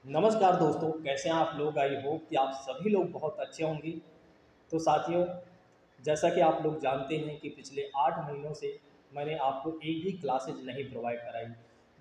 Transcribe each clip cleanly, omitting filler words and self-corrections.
नमस्कार दोस्तों, कैसे हैं आप लोग। आई होप कि आप सभी लोग बहुत अच्छे होंगे। तो साथियों, जैसा कि आप लोग जानते हैं कि पिछले 8 महीनों से मैंने आपको एक भी क्लासेज नहीं प्रोवाइड कराई।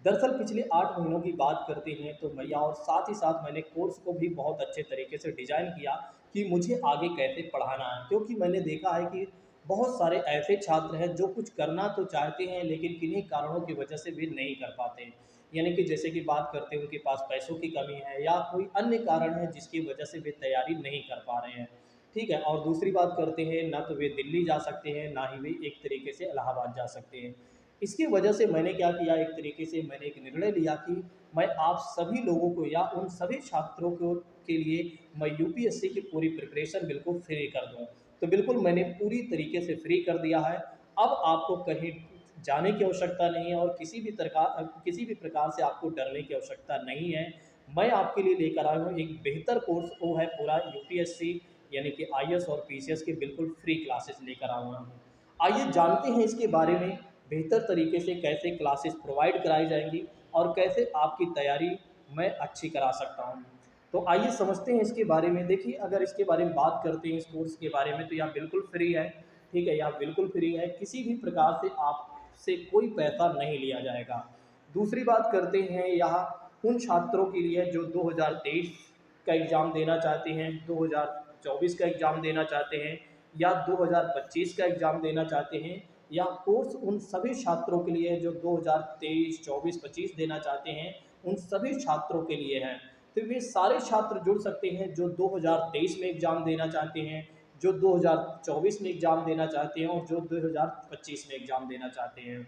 दरअसल पिछले 8 महीनों की बात करते हैं तो भैया, और साथ ही साथ मैंने कोर्स को भी बहुत अच्छे तरीके से डिज़ाइन किया कि मुझे आगे कैसे पढ़ाना है, क्योंकि मैंने देखा है कि बहुत सारे ऐसे छात्र हैं जो कुछ करना तो चाहते हैं लेकिन किन्हीं कारणों की वजह से वे नहीं कर पाते हैं। यानी कि जैसे कि बात करते हैं उनके पास पैसों की कमी है या कोई अन्य कारण है जिसकी वजह से वे तैयारी नहीं कर पा रहे हैं। ठीक है, और दूसरी बात करते हैं, ना तो वे दिल्ली जा सकते हैं, ना ही वे एक तरीके से इलाहाबाद जा सकते हैं। इसकी वजह से मैंने क्या किया, एक तरीके से मैंने एक निर्णय लिया कि मैं आप सभी लोगों को या उन सभी छात्रों को के लिए मैं यूपीएससी की पूरी प्रिपरेशन बिल्कुल फ्री कर दूँ। तो बिल्कुल मैंने पूरी तरीके से फ्री कर दिया है। अब आपको कहीं जाने की आवश्यकता नहीं है और किसी भी प्रकार से आपको डरने की आवश्यकता नहीं है। मैं आपके लिए लेकर आया हूँ एक बेहतर कोर्स, वो है पूरा यूपीएससी यानी कि आईएएस और पीसीएस के बिल्कुल फ्री क्लासेस लेकर आया हूँ। आइए जानते हैं इसके बारे में बेहतर तरीके से कैसे क्लासेस प्रोवाइड कराई जाएंगी और कैसे आपकी तैयारी मैं अच्छी करा सकता हूँ। तो आइए समझते हैं इसके बारे में। देखिए, अगर इसके बारे में बात करते हैं इस कोर्स के बारे में, तो यह बिल्कुल फ्री है। ठीक है, यह बिल्कुल फ्री है, किसी भी प्रकार से आपसे कोई पैसा नहीं लिया जाएगा। दूसरी बात करते हैं, यह उन छात्रों के लिए जो 2023 का एग्ज़ाम देना चाहते हैं, 2024 का एग्ज़ाम देना चाहते हैं या 2025 का एग्ज़ाम देना चाहते हैं, या कोर्स उन सभी छात्रों के लिए जो 2023, 24, 25 देना चाहते हैं, उन सभी छात्रों के लिए है। तो वे सारे छात्र जुड़ सकते हैं जो 2023 में एग्ज़ाम देना चाहते हैं, जो 2024 में एग्ज़ाम देना चाहते हैं और जो 2025 में एग्ज़ाम देना चाहते हैं।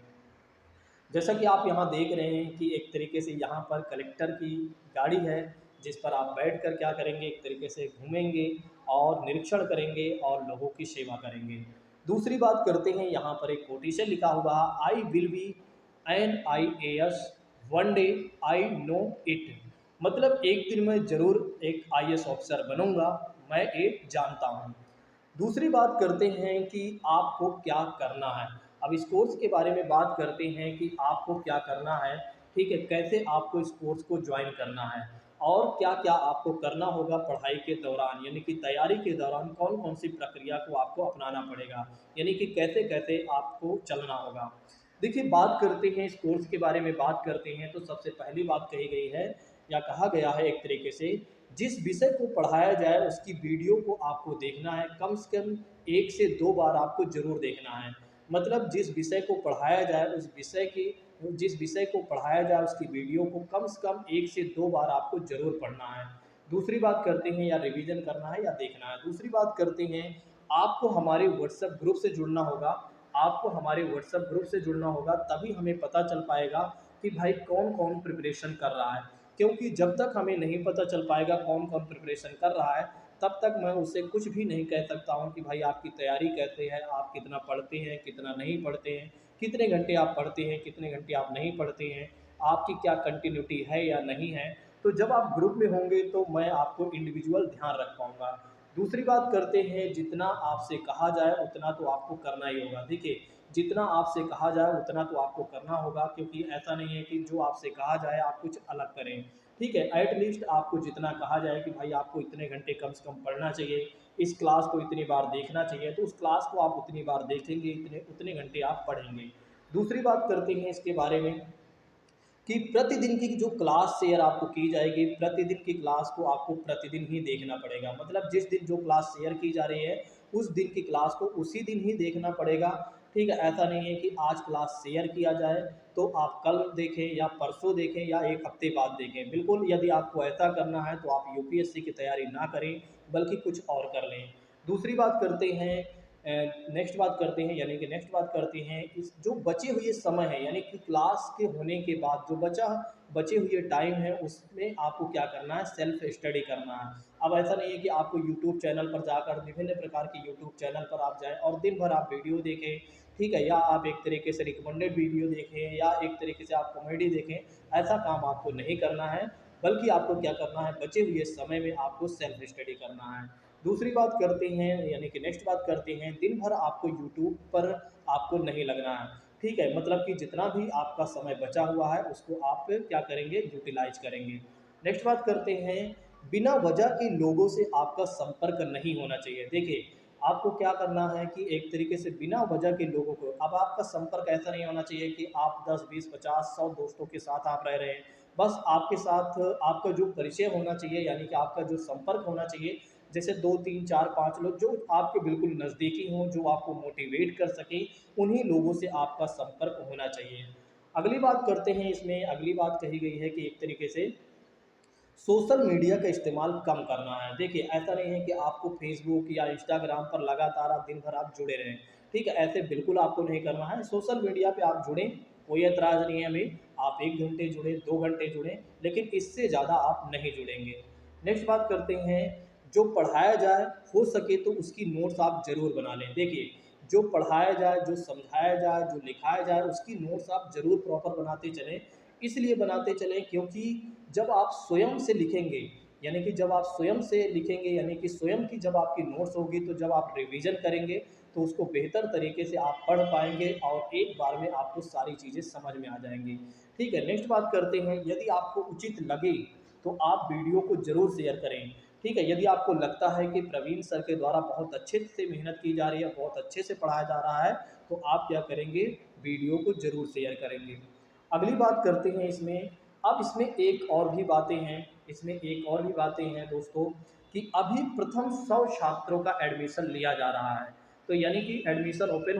जैसा कि आप यहाँ देख रहे हैं कि एक तरीके से यहाँ पर कलेक्टर की गाड़ी है, जिस पर आप बैठकर क्या करेंगे, एक तरीके से घूमेंगे और निरीक्षण करेंगे और लोगों की सेवा करेंगे। दूसरी बात करते हैं, यहाँ पर एक कोटेशन लिखा हुआ है, I will be an I A S one day, I know it. मतलब एक दिन मैं ज़रूर एक आईएएस ऑफिसर बनूंगा, मैं ये जानता हूँ। दूसरी बात करते हैं कि आपको क्या करना है। अब इस कोर्स के बारे में बात करते हैं कि आपको क्या करना है। ठीक है, कैसे आपको इस कोर्स को ज्वाइन करना है और क्या क्या आपको करना होगा पढ़ाई के दौरान, यानी कि तैयारी के दौरान कौन कौन सी प्रक्रिया को आपको अपनाना पड़ेगा, यानी कि कैसे कैसे आपको चलना होगा। देखिए, बात करते हैं इस कोर्स के बारे में, बात करते हैं तो सबसे पहली बात कही गई है या कहा गया है एक तरीके से, जिस विषय को पढ़ाया जाए उसकी वीडियो को आपको देखना है, कम से कम 1 से 2 बार आपको ज़रूर देखना है। मतलब जिस विषय को पढ़ाया जाए उसकी वीडियो को कम से कम 1 से 2 बार आपको ज़रूर पढ़ना है। दूसरी बात करते हैं, या रिवीजन करना है या देखना है। दूसरी बात करते हैं, आपको हमारे व्हाट्सएप ग्रुप से जुड़ना होगा। आपको हमारे व्हाट्सएप ग्रुप से जुड़ना होगा, तभी हमें पता चल पाएगा कि भाई कौन कौन प्रिपरेशन कर रहा है। क्योंकि जब तक हमें नहीं पता चल पाएगा कौन कौन प्रिपरेशन कर रहा है, तब तक मैं उससे कुछ भी नहीं कह सकता हूँ कि भाई आपकी तैयारी कैसे है, आप कितना पढ़ते हैं, कितना नहीं पढ़ते हैं, कितने घंटे आप पढ़ते हैं, कितने घंटे आप नहीं पढ़ते हैं, आपकी क्या कंटिन्यूटी है या नहीं है। तो जब आप ग्रुप में होंगे तो मैं आपको इंडिविजुअल ध्यान रख पाऊँगा। दूसरी बात करते हैं, जितना आपसे कहा जाए उतना तो आपको करना ही होगा। देखिए, जितना आपसे कहा जाए उतना तो आपको करना होगा, क्योंकि ऐसा नहीं है कि जो आपसे कहा जाए आप कुछ अलग करें। ठीक है, एट लीस्ट आपको जितना कहा जाए कि भाई आपको इतने घंटे कम से कम पढ़ना चाहिए, इस क्लास को इतनी बार देखना चाहिए, तो उस क्लास को आप उतनी बार देखेंगे, इतने उतने घंटे आप पढ़ेंगे। दूसरी बात करते हैं इसके बारे में कि प्रतिदिन की जो क्लास शेयर आपको की जाएगी, प्रतिदिन की क्लास को आपको प्रतिदिन ही देखना पड़ेगा। मतलब जिस दिन जो क्लास शेयर की जा रही है, उस दिन की क्लास को उसी दिन ही देखना पड़ेगा। ठीक है, ऐसा नहीं है कि आज क्लास शेयर किया जाए तो आप कल देखें या परसों देखें या 1 हफ्ते बाद देखें। बिल्कुल, यदि आपको ऐसा करना है तो आप यूपीएससी की तैयारी ना करें, बल्कि कुछ और कर लें। दूसरी बात करते हैं, नेक्स्ट बात करते हैं, इस जो बचे हुए समय है, यानी कि क्लास के होने के बाद जो बचे हुए टाइम है, उसमें आपको क्या करना है, सेल्फ स्टडी करना है। अब ऐसा नहीं है कि आपको यूट्यूब चैनल पर जाकर विभिन्न प्रकार के यूट्यूब चैनल पर आप जाएँ और दिन भर आप वीडियो देखें। ठीक है, या आप एक तरीके से रिकमेंडेड वीडियो देखें या एक तरीके से आप कॉमेडी देखें। ऐसा काम आपको नहीं करना है, बल्कि आपको क्या करना है, बचे हुए समय में आपको सेल्फ स्टडी करना है। दूसरी बात करते हैं, यानी कि नेक्स्ट बात करते हैं, दिन भर आपको यूट्यूब पर आपको नहीं लगना है। ठीक है, मतलब कि जितना भी आपका समय बचा हुआ है उसको आप क्या करेंगे, यूटिलाइज करेंगे। नेक्स्ट बात करते हैं, बिना वजह के लोगों से आपका संपर्क नहीं होना चाहिए। देखिए, आपको क्या करना है कि एक तरीके से बिना वजह के लोगों को, अब आपका संपर्क ऐसा नहीं होना चाहिए कि आप 10, 20, 50, 100 दोस्तों के साथ आप रह रहे हैं। बस आपके साथ आपका जो परिचय होना चाहिए, यानी कि आपका जो संपर्क होना चाहिए, जैसे 2, 3, 4, 5 लोग जो आपके बिल्कुल नज़दीकी हों, जो आपको मोटिवेट कर सकें, उन्हीं लोगों से आपका संपर्क होना चाहिए। अगली बात करते हैं, इसमें अगली बात कही गई है कि एक तरीके से सोशल मीडिया का इस्तेमाल कम करना है। देखिए, ऐसा नहीं है कि आपको फ़ेसबुक या इंस्टाग्राम पर लगातार आप दिन भर आप जुड़े रहें, ठीक है? ऐसे बिल्कुल आपको नहीं करना है। सोशल मीडिया पे आप जुड़ें, कोई ऐतराज़ नहीं है हमें, आप 1 घंटे जुड़ें, 2 घंटे जुड़ें, लेकिन इससे ज़्यादा आप नहीं जुड़ेंगे। नेक्स्ट बात करते हैं, जो पढ़ाया जाए, हो सके तो उसकी नोट्स आप ज़रूर बना लें। देखिए, जो पढ़ाया जाए, जो समझाया जाए, जो लिखाया जाए, उसकी नोट्स आप ज़रूर प्रॉपर बनाते चलें। इसलिए बनाते चलें क्योंकि जब आप स्वयं से लिखेंगे, यानी कि जब आप स्वयं से लिखेंगे, यानी कि स्वयं की जब आपकी नोट्स होगी, तो जब आप रिवीजन करेंगे तो उसको बेहतर तरीके से आप पढ़ पाएंगे और एक बार में आपको सारी चीज़ें समझ में आ जाएंगी। ठीक है, नेक्स्ट बात करते हैं, यदि आपको उचित लगे तो आप वीडियो को ज़रूर शेयर करें। ठीक है, यदि आपको लगता है कि प्रवीण सर के द्वारा बहुत अच्छे से मेहनत की जा रही है, बहुत अच्छे से पढ़ाया जा रहा है, तो आप क्या करेंगे, वीडियो को ज़रूर शेयर करेंगे। अगली बात करते हैं इसमें, अब इसमें एक और भी बातें हैं, इसमें एक और भी बातें हैं दोस्तों, कि अभी प्रथम 100 छात्रों का एडमिशन लिया जा रहा है। तो यानी कि एडमिशन ओपन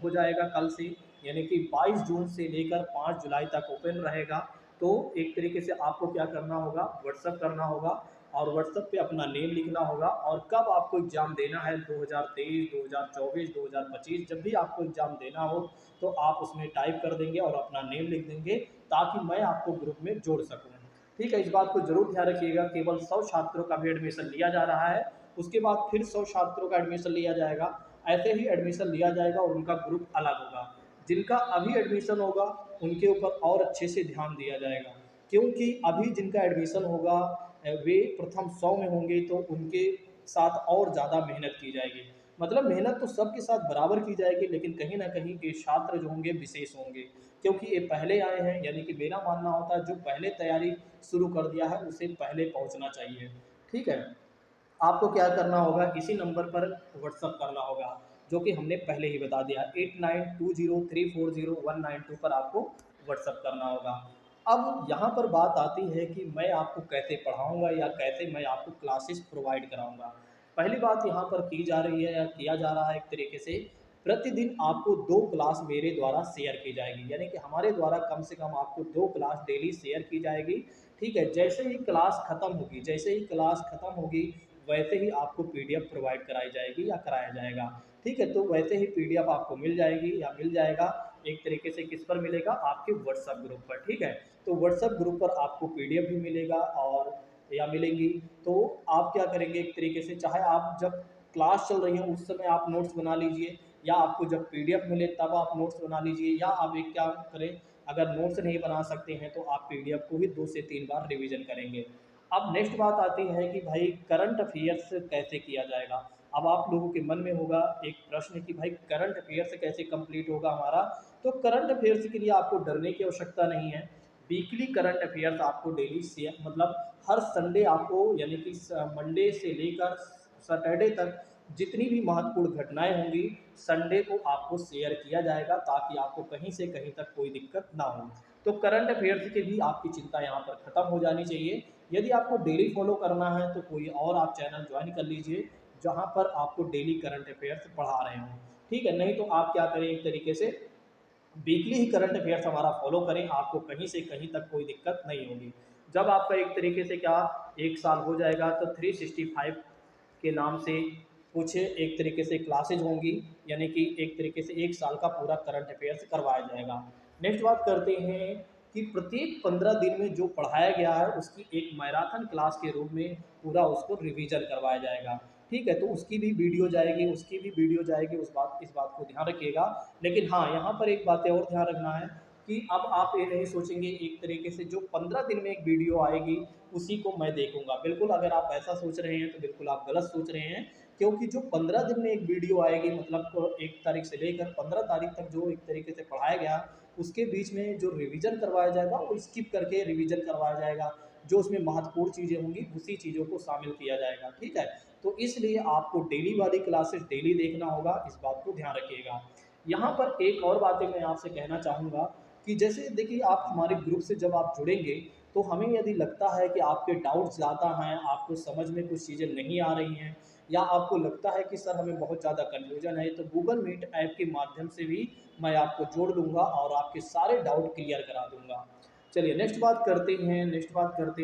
हो जाएगा कल से, यानी कि 22 जून से लेकर 5 जुलाई तक ओपन रहेगा। तो एक तरीके से आपको क्या करना होगा, व्हाट्सअप करना होगा और व्हाट्सएप पे अपना नेम लिखना होगा और कब आपको एग्ज़ाम देना है, 2023, 2024, 2025, जब भी आपको एग्ज़ाम देना हो तो आप उसमें टाइप कर देंगे और अपना नेम लिख देंगे, ताकि मैं आपको ग्रुप में जोड़ सकूँ। ठीक है, इस बात को ज़रूर ध्यान रखिएगा, केवल 100 छात्रों का भी एडमिशन लिया जा रहा है, उसके बाद फिर 100 छात्रों का एडमिशन लिया जाएगा। ऐसे ही एडमिशन लिया जाएगा और उनका ग्रुप अलग होगा। जिनका अभी एडमिशन होगा उनके ऊपर और अच्छे से ध्यान दिया जाएगा, क्योंकि अभी जिनका एडमिशन होगा वे प्रथम 100 में होंगे, तो उनके साथ और ज़्यादा मेहनत की जाएगी। मतलब मेहनत तो सबके साथ बराबर की जाएगी, लेकिन कहीं न कहीं के छात्र जो होंगे विशेष होंगे, क्योंकि ये पहले आए हैं, यानी कि मेरा मानना होता है जो पहले तैयारी शुरू कर दिया है उसे पहले पहुँचना चाहिए। ठीक है? आपको क्या करना होगा, इसी नंबर पर व्हाट्सअप करना होगा, जो कि हमने पहले ही बता दिया, 8920340192 पर आपको व्हाट्सअप करना होगा। अब यहाँ पर बात आती है कि मैं आपको कैसे पढ़ाऊँगा या कैसे मैं आपको क्लासेस प्रोवाइड कराऊँगा। पहली बात यहाँ पर की जा रही है या किया जा रहा है एक तरीके से, प्रतिदिन आपको 2 क्लास मेरे द्वारा शेयर की जाएगी, यानी कि हमारे द्वारा कम से कम आपको 2 क्लास डेली शेयर की जाएगी। ठीक है, जैसे ही क्लास खत्म होगी, वैसे ही आपको पीडीएफ प्रोवाइड कराई जाएगी या कराया जाएगा। ठीक है, तो वैसे ही पीडीएफ आपको मिल जाएगी या मिल जाएगा, एक तरीके से किस पर मिलेगा, आपके व्हाट्सएप ग्रुप पर। ठीक है, तो व्हाट्सएप ग्रुप पर आपको पीडीएफ भी मिलेगा और या मिलेंगी। तो आप क्या करेंगे, एक तरीके से चाहे आप जब क्लास चल रही हो उस समय आप नोट्स बना लीजिए, या आपको जब पीडीएफ मिले तब आप नोट्स बना लीजिए, या आप एक क्या करें, अगर नोट्स नहीं बना सकते हैं तो आप पीडीएफ को ही 2 से 3 बार रिवीजन करेंगे। अब नेक्स्ट बात आती है कि भाई करंट अफेयर्स कैसे किया जाएगा। अब आप लोगों के मन में होगा एक प्रश्न कि भाई करंट अफेयर्स कैसे कंप्लीट होगा हमारा। तो करंट अफेयर्स के लिए आपको डरने की आवश्यकता नहीं है। वीकली करंट अफेयर्स आपको डेली से मतलब हर संडे आपको, यानी कि मंडे से लेकर सैटरडे तक जितनी भी महत्वपूर्ण घटनाएं होंगी संडे को आपको शेयर किया जाएगा, ताकि आपको कहीं से कहीं तक कोई दिक्कत ना हो। तो करंट अफेयर्स की भी आपकी चिंता यहाँ पर ख़त्म हो जानी चाहिए। यदि आपको डेली फॉलो करना है तो कोई और आप चैनल ज्वाइन कर लीजिए, जहाँ पर आपको डेली करंट अफेयर्स पढ़ा रहे हों। ठीक है, नहीं तो आप क्या करें, एक तरीके से वीकली ही करंट अफेयर्स हमारा फॉलो करें, आपको कहीं से कहीं तक कोई दिक्कत नहीं होगी। जब आपका एक तरीके से क्या 1 साल हो जाएगा तो 365 के नाम से कुछ एक तरीके से क्लासेज होंगी, यानी कि एक तरीके से 1 साल का पूरा करंट अफेयर्स करवाया जाएगा। नेक्स्ट बात करते हैं कि प्रत्येक 15 दिन में जो पढ़ाया गया है उसकी एक मैराथन क्लास के रूप में पूरा उसको रिवीजन करवाया जाएगा। ठीक है, तो उसकी भी वीडियो जाएगी, इस बात को ध्यान रखिएगा। लेकिन हाँ, यहाँ पर एक बातें और ध्यान रखना है कि अब आप ये नहीं सोचेंगे एक तरीके से जो 15 दिन में एक वीडियो आएगी उसी को मैं देखूँगा। बिल्कुल, अगर आप ऐसा सोच रहे हैं तो बिल्कुल आप गलत सोच रहे हैं, क्योंकि जो 15 दिन में एक वीडियो आएगी, मतलब 1 तारीख से लेकर 15 तारीख तक जो एक तरीके से पढ़ाया गया, उसके बीच में जो रिवीजन करवाया जाएगा वो स्किप करके रिवीजन करवाया जाएगा। जो उसमें महत्वपूर्ण चीज़ें होंगी उसी चीज़ों को शामिल किया जाएगा, ठीक है। तो इसलिए आपको डेली वाली क्लासेस डेली देखना होगा, इस बात को ध्यान रखिएगा। यहाँ पर एक और बातें मैं आपसे कहना चाहूँगा कि जैसे देखिए आप हमारे ग्रुप से जब आप जुड़ेंगे तो हमें यदि लगता है कि आपके डाउट्स ज़्यादा हैं, आपको समझ में कुछ चीज़ें नहीं आ रही हैं या आपको लगता है कि सर हमें बहुत ज़्यादा कन्फ्यूजन है, तो गूगल मीट ऐप के माध्यम से भी मैं आपको जोड़ लूँगा और आपके सारे डाउट क्लियर करा दूँगा। चलिए नेक्स्ट बात करते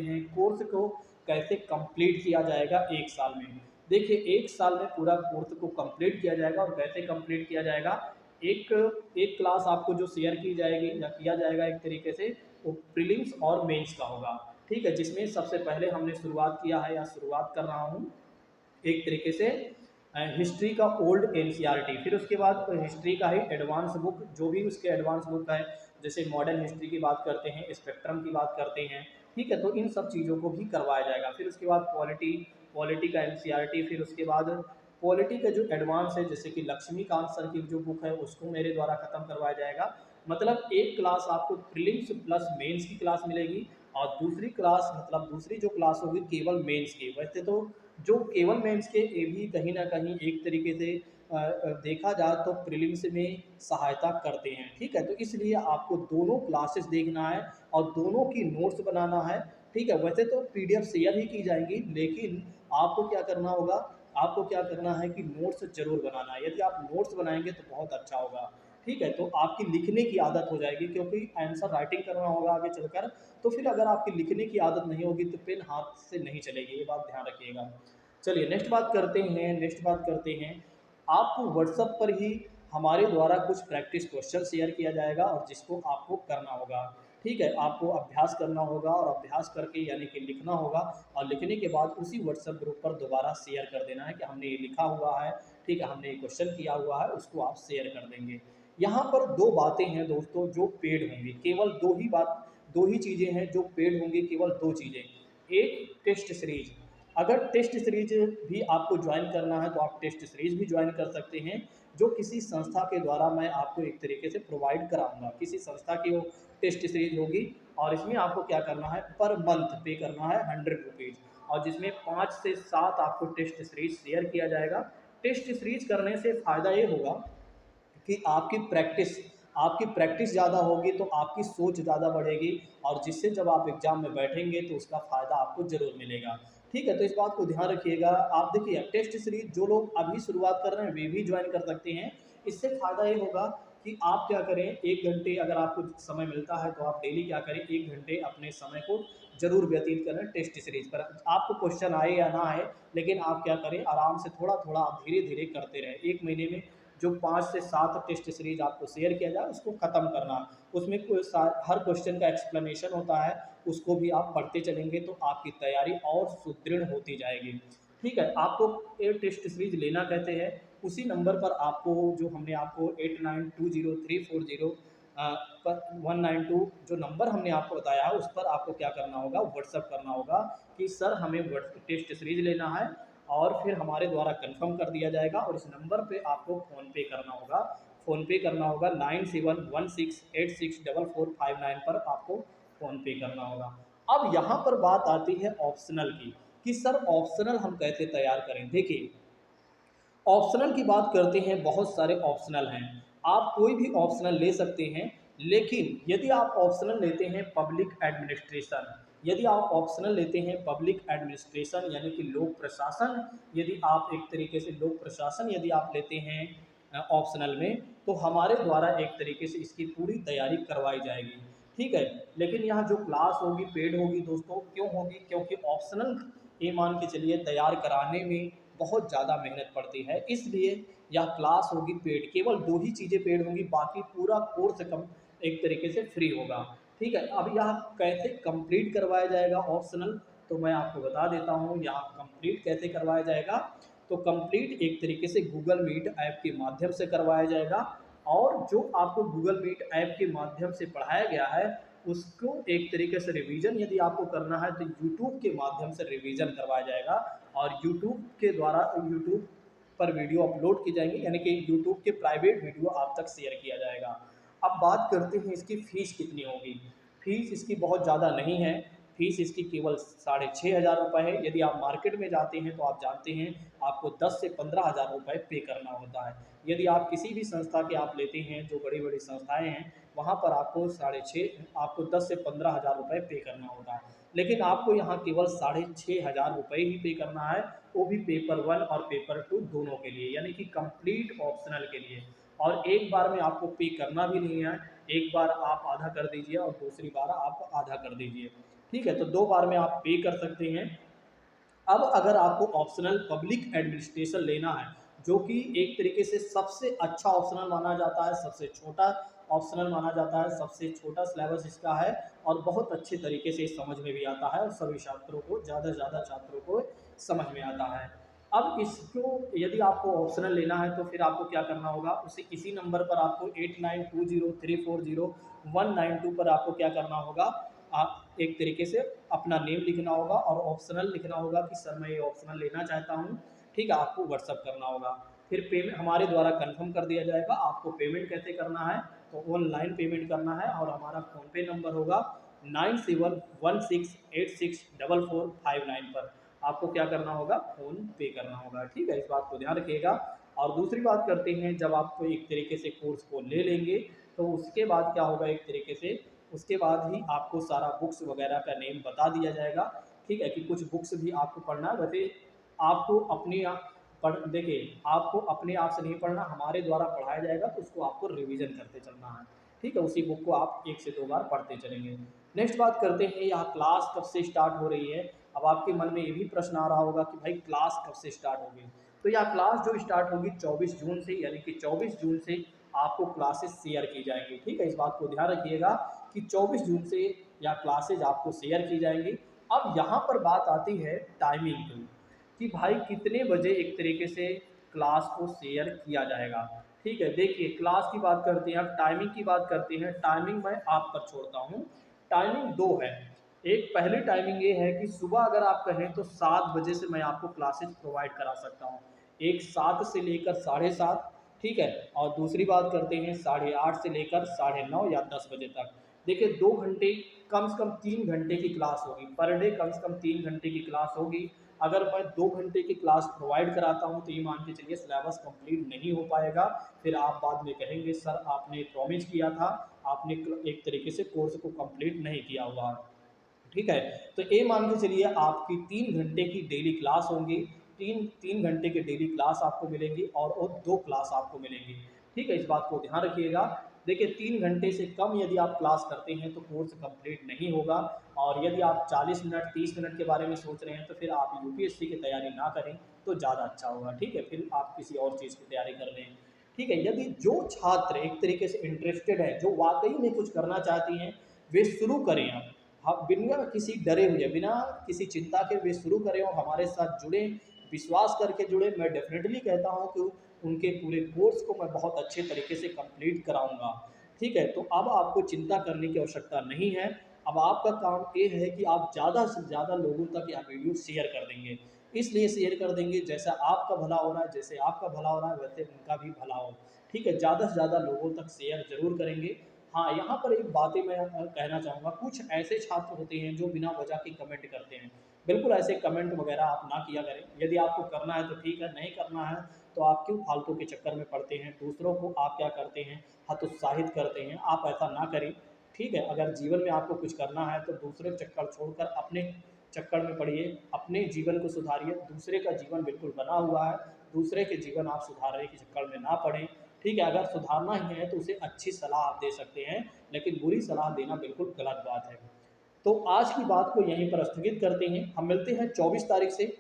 हैं कोर्स को कैसे कंप्लीट किया जाएगा 1 साल में। देखिए 1 साल में पूरा कोर्स को कंप्लीट किया जाएगा और कैसे कंप्लीट किया जाएगा, एक एक क्लास आपको जो शेयर की जाएगी या किया जाएगा एक तरीके से, वो प्रीलिम्स और मेंस का होगा, ठीक है। जिसमें सबसे पहले हमने शुरुआत किया है या शुरुआत कर रहा हूँ एक तरीके से हिस्ट्री का ओल्ड एनसीईआरटी, फिर उसके बाद हिस्ट्री का ही एडवांस बुक, जो भी उसके एडवांस बुक है, जैसे मॉडर्न हिस्ट्री की बात करते हैं, स्पेक्ट्रम की बात करते हैं, ठीक है। तो इन सब चीज़ों को भी करवाया जाएगा। फिर उसके बाद पॉलिटी पॉलिटी का एनसीईआरटी, फिर उसके बाद पॉलिटी का जो एडवांस है जैसे कि लक्ष्मीकांत सर की जो बुक है उसको मेरे द्वारा ख़त्म करवाया जाएगा। मतलब एक क्लास आपको प्रीलिम्स प्लस मेंस की क्लास मिलेगी और दूसरी क्लास मतलब दूसरी जो क्लास होगी केवल मेंस की। वैसे तो जो केवल मेंस के ये भी कहीं न कहीं एक तरीके से देखा जाए तो प्रीलिम्स में सहायता करते हैं, ठीक है। तो इसलिए आपको दोनों क्लासेस देखना है और दोनों की नोट्स बनाना है, ठीक है। वैसे तो पीडीएफ शेयर ही की जाएंगी, लेकिन आपको क्या करना होगा, आपको क्या करना है कि नोट्स ज़रूर बनाना है। यदि आप नोट्स बनाएंगे तो बहुत अच्छा होगा, ठीक है। तो आपकी लिखने की आदत हो जाएगी, क्योंकि आंसर राइटिंग करना होगा आगे चलकर, तो फिर अगर आपकी लिखने की आदत नहीं होगी तो पेन हाथ से नहीं चलेगी, ये बात ध्यान रखिएगा। चलिए नेक्स्ट बात करते हैं आपको व्हाट्सएप पर ही हमारे द्वारा कुछ प्रैक्टिस क्वेश्चन शेयर किया जाएगा और जिसको आपको करना होगा, ठीक है। आपको अभ्यास करना होगा और अभ्यास करके यानी कि लिखना होगा और लिखने के बाद उसी व्हाट्सएप ग्रुप पर दोबारा शेयर कर देना है कि हमने ये लिखा हुआ है, ठीक है, हमने ये क्वेश्चन किया हुआ है, उसको आप शेयर कर देंगे। यहाँ पर दो बातें हैं दोस्तों जो पेड होंगी, केवल दो ही चीज़ें हैं जो पेड होंगी, केवल दो चीज़ें। एक टेस्ट सीरीज, अगर टेस्ट सीरीज भी आपको ज्वाइन करना है तो आप टेस्ट सीरीज भी ज्वाइन कर सकते हैं, जो किसी संस्था के द्वारा मैं आपको एक तरीके से प्रोवाइड कराऊंगा। किसी संस्था की वो टेस्ट सीरीज होगी और इसमें आपको क्या करना है, पर मंथ पे करना है 100 रुपीज़, और जिसमें 5 से 7 आपको टेस्ट सीरीज शेयर किया जाएगा। टेस्ट सीरीज करने से फ़ायदा ये होगा कि आपकी प्रैक्टिस ज़्यादा होगी तो आपकी सोच ज़्यादा बढ़ेगी और जिससे जब आप एग्ज़ाम में बैठेंगे तो उसका फ़ायदा आपको ज़रूर मिलेगा, ठीक है। तो इस बात को ध्यान रखिएगा। आप देखिए टेस्ट सीरीज जो लोग अभी शुरुआत कर रहे हैं वे भी ज्वाइन कर सकते हैं। इससे फ़ायदा ये होगा कि आप क्या करें, 1 घंटे अगर आपको समय मिलता है तो आप डेली क्या करें, 1 घंटे अपने समय को ज़रूर व्यतीत करें टेस्ट सीरीज पर। आपको क्वेश्चन आए या ना आए, लेकिन आप क्या करें, आराम से थोड़ा थोड़ा आप धीरे धीरे करते रहें। 1 महीने में जो 5 से 7 टेस्ट सीरीज आपको शेयर किया जाए उसको ख़त्म करना, उसमें हर क्वेश्चन का एक्सप्लेनेशन होता है, उसको भी आप पढ़ते चलेंगे तो आपकी तैयारी और सुदृढ़ होती जाएगी, ठीक है। आपको ए टेस्ट सीरीज लेना कहते हैं, उसी नंबर पर आपको जो हमने आपको 8920340192 जो नंबर हमने आपको बताया है उस पर आपको क्या करना होगा, व्हाट्सअप करना होगा कि सर हमें टेस्ट सीरीज लेना है, और फिर हमारे द्वारा कंफर्म कर दिया जाएगा और इस नंबर पे आपको फ़ोनपे करना होगा। फ़ोनपे करना होगा 9716864459 पर आपको फ़ोनपे करना होगा। अब यहाँ पर बात आती है ऑप्शनल की कि सर ऑप्शनल हम कैसे तैयार करें। देखिए ऑप्शनल की बात करते हैं, बहुत सारे ऑप्शनल हैं, आप कोई भी ऑप्शनल ले सकते हैं। लेकिन यदि आप ऑप्शनल लेते हैं पब्लिक एडमिनिस्ट्रेशन, यदि आप ऑप्शनल लेते हैं पब्लिक एडमिनिस्ट्रेशन यानी कि लोक प्रशासन, यदि आप एक तरीके से लोक प्रशासन यदि आप लेते हैं ऑप्शनल में, तो हमारे द्वारा एक तरीके से इसकी पूरी तैयारी करवाई जाएगी, ठीक है। लेकिन यहाँ जो क्लास होगी पेड होगी दोस्तों, क्यों होगी, क्योंकि ऑप्शनल ये मान के चलिए तैयार कराने में बहुत ज़्यादा मेहनत पड़ती है, इसलिए यह क्लास होगी पेड, केवल दो ही चीज़ें पेड होंगी, बाकी पूरा कोर्स कम एक तरीके से फ्री होगा, ठीक है। अब यह कैसे कंप्लीट करवाया जाएगा ऑप्शनल, तो मैं आपको बता देता हूँ यहाँ कंप्लीट कैसे करवाया जाएगा। तो कंप्लीट एक तरीके से गूगल मीट ऐप के माध्यम से करवाया जाएगा, और जो आपको गूगल मीट ऐप के माध्यम से पढ़ाया गया है उसको एक तरीके से रिवीजन यदि आपको करना है तो यूट्यूब के माध्यम से रिवीजन करवाया जाएगा, और यूट्यूब के द्वारा यूट्यूब पर वीडियो अपलोड की जाएंगी, यानी कि यूट्यूब के प्राइवेट वीडियो आप तक शेयर किया जाएगा। अब बात करते हैं इसकी फ़ीस कितनी होगी। फ़ीस इसकी बहुत ज़्यादा नहीं है, फीस इसकी केवल 6,500 रुपये है। यदि आप मार्केट में जाते हैं तो आप जानते हैं आपको 10 से 15,000 रुपये पे करना होता है। यदि आप किसी भी संस्था के आप लेते हैं, जो बड़ी बड़ी संस्थाएं हैं, वहाँ पर आपको 6,500 आपको 10 से 15,000 रुपये पे करना होता है। लेकिन आपको यहाँ केवल 6,500 रुपये ही पे करना है, वो भी पेपर 1 और पेपर 2 दोनों के लिए, यानी कि कंप्लीट ऑप्शनल के लिए। और एक बार में आपको पे करना भी नहीं है, एक बार आप आधा कर दीजिए और दूसरी बार आप आधा कर दीजिए, ठीक है। तो 2 बार में आप पे कर सकते हैं। अब अगर आपको ऑप्शनल पब्लिक एडमिनिस्ट्रेशन लेना है, जो कि एक तरीके से सबसे अच्छा ऑप्शनल माना जाता है, सबसे छोटा ऑप्शनल माना जाता है, सबसे छोटा सिलेबस इसका है और बहुत अच्छे तरीके से समझ में भी आता है और सभी छात्रों को, ज़्यादा से ज़्यादा छात्रों को समझ में आता है। अब इसको यदि आपको ऑप्शनल लेना है तो फिर आपको क्या करना होगा, उसे इसी नंबर पर आपको 8920340192 पर आपको क्या करना होगा, आप एक तरीके से अपना नेम लिखना होगा और ऑप्शनल लिखना होगा कि सर मैं ये ऑप्शनल लेना चाहता हूँ, ठीक है। आपको व्हाट्सअप करना होगा, फिर पेमेंट हमारे द्वारा कंफर्म कर दिया जाएगा। आपको पेमेंट कैसे करना है, तो ऑनलाइन पेमेंट करना है और हमारा फ़ोनपे नंबर होगा 9716864459 पर आपको क्या करना होगा, फ़ोन पे करना होगा, ठीक है। इस बात को ध्यान रखिएगा। और दूसरी बात करते हैं, जब आप एक तरीके से कोर्स को ले लेंगे तो उसके बाद क्या होगा, एक तरीके से उसके बाद ही आपको सारा बुक्स वगैरह का नेम बता दिया जाएगा, ठीक है, कि कुछ बुक्स भी आपको पढ़ना है। वैसे आपको अपने आप पढ़ देखिए, आपको अपने आप से नहीं पढ़ना, हमारे द्वारा पढ़ाया जाएगा तो उसको आपको रिवीजन करते चलना है, ठीक है। उसी बुक को आप 1 से 2 बार पढ़ते चलेंगे। नेक्स्ट बात करते हैं, यहाँ क्लास कब से स्टार्ट हो रही है। अब आपके मन में ये भी प्रश्न आ रहा होगा कि भाई क्लास कब से स्टार्ट होगी। तो यह क्लास जो स्टार्ट होगी 24 जून से, यानी कि 24 जून से आपको क्लासेस शेयर की जाएंगी, ठीक है। इस बात को ध्यान रखिएगा कि 24 जून से या क्लासेज आपको शेयर की जाएंगी। अब यहाँ पर बात आती है टाइमिंग की, कि भाई कितने बजे एक तरीके से क्लास को शेयर किया जाएगा, ठीक है। देखिए, क्लास की बात करते हैं, अब टाइमिंग की बात करते हैं। टाइमिंग मैं आप पर छोड़ता हूँ। टाइमिंग 2 है। एक पहली टाइमिंग ये है कि सुबह अगर आप कहें तो 7 बजे से मैं आपको क्लासेस प्रोवाइड करा सकता हूँ। एक 7 से लेकर 7:30, ठीक है। और दूसरी बात करते हैं 8:30 से लेकर 9:30 या 10 बजे तक। देखिए, 2 घंटे, कम से कम 3 घंटे की क्लास होगी पर डे, कम से कम 3 घंटे की क्लास होगी। अगर मैं 2 घंटे की क्लास प्रोवाइड कराता हूँ तो ये मान के चलिए सिलेबस कंप्लीट नहीं हो पाएगा। फिर आप बाद में कहेंगे सर आपने प्रॉमिस किया था, आपने एक तरीके से कोर्स को कंप्लीट नहीं किया हुआ है, ठीक है। तो ये मान के चलिए आपकी 3 घंटे की डेली क्लास होंगी, तीन तीन घंटे की डेली क्लास आपको मिलेंगी और वो 2 क्लास आपको मिलेंगी, ठीक है। इस बात को ध्यान रखिएगा। देखिए, 3 घंटे से कम यदि आप क्लास करते हैं तो कोर्स कंप्लीट नहीं होगा। और यदि आप 40 मिनट 30 मिनट के बारे में सोच रहे हैं तो फिर आप यूपीएससी की तैयारी ना करें तो ज़्यादा अच्छा होगा, ठीक है। फिर आप किसी और चीज़ की तैयारी कर लें, ठीक है। यदि जो छात्र एक तरीके से इंटरेस्टेड है, जो वाकई में कुछ करना चाहती हैं, वे शुरू करें। आप बिना किसी डरे हुए, बिना किसी चिंता के वे शुरू करें और हमारे साथ जुड़े, विश्वास करके जुड़े। मैं डेफिनेटली कहता हूँ कि उनके पूरे कोर्स को मैं बहुत अच्छे तरीके से कंप्लीट कराऊंगा, ठीक है। तो अब आपको चिंता करने की आवश्यकता नहीं है। अब आपका काम ये है कि आप ज़्यादा से ज़्यादा लोगों तक यह वीडियो शेयर कर देंगे। इसलिए शेयर कर देंगे, जैसा आपका भला हो रहा है, जैसे आपका भला हो रहा है वैसे उनका भी भला हो, ठीक है। ज़्यादा से ज़्यादा लोगों तक शेयर जरूर करेंगे। हाँ, यहाँ पर एक बातें मैं कहना चाहूँगा, कुछ ऐसे छात्र होते हैं जो बिना वजह के कमेंट करते हैं। बिल्कुल ऐसे कमेंट वगैरह आप ना किया करें। यदि आपको करना है तो ठीक है, नहीं करना है तो आप क्यों फालतू के चक्कर में पड़ते हैं, दूसरों को आप क्या करते हैं, हतोत्साहित करते हैं। आप ऐसा ना करें, ठीक है। अगर जीवन में आपको कुछ करना है तो दूसरे चक्कर छोड़कर अपने चक्कर में पड़िए, अपने जीवन को सुधारिए। दूसरे का जीवन बिल्कुल बना हुआ है, दूसरे के जीवन आप सुधारने के चक्कर में ना पड़ें, ठीक है। अगर सुधारना ही है तो उसे अच्छी सलाह आप दे सकते हैं, लेकिन बुरी सलाह देना बिल्कुल गलत बात है। तो आज की बात को यहीं पर स्थगित करते हैं। हम मिलते हैं 24 तारीख से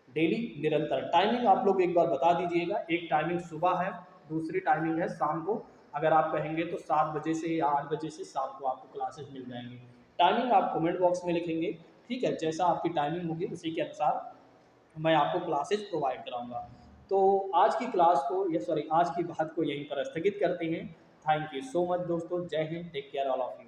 डेली निरंतर। टाइमिंग आप लोग एक बार बता दीजिएगा। एक टाइमिंग सुबह है, दूसरी टाइमिंग है शाम को। अगर आप कहेंगे तो 7 बजे से या 8 बजे से शाम को आपको क्लासेस मिल जाएंगी। टाइमिंग आप कमेंट बॉक्स में लिखेंगे, ठीक है। जैसा आपकी टाइमिंग होगी उसी के अनुसार मैं आपको क्लासेस प्रोवाइड कराऊंगा। तो आज की क्लास को, या सॉरी, आज की बात को यहीं पर स्थगित करते हैं। थैंक यू सो मच दोस्तों। जय हिंद, take care all of you.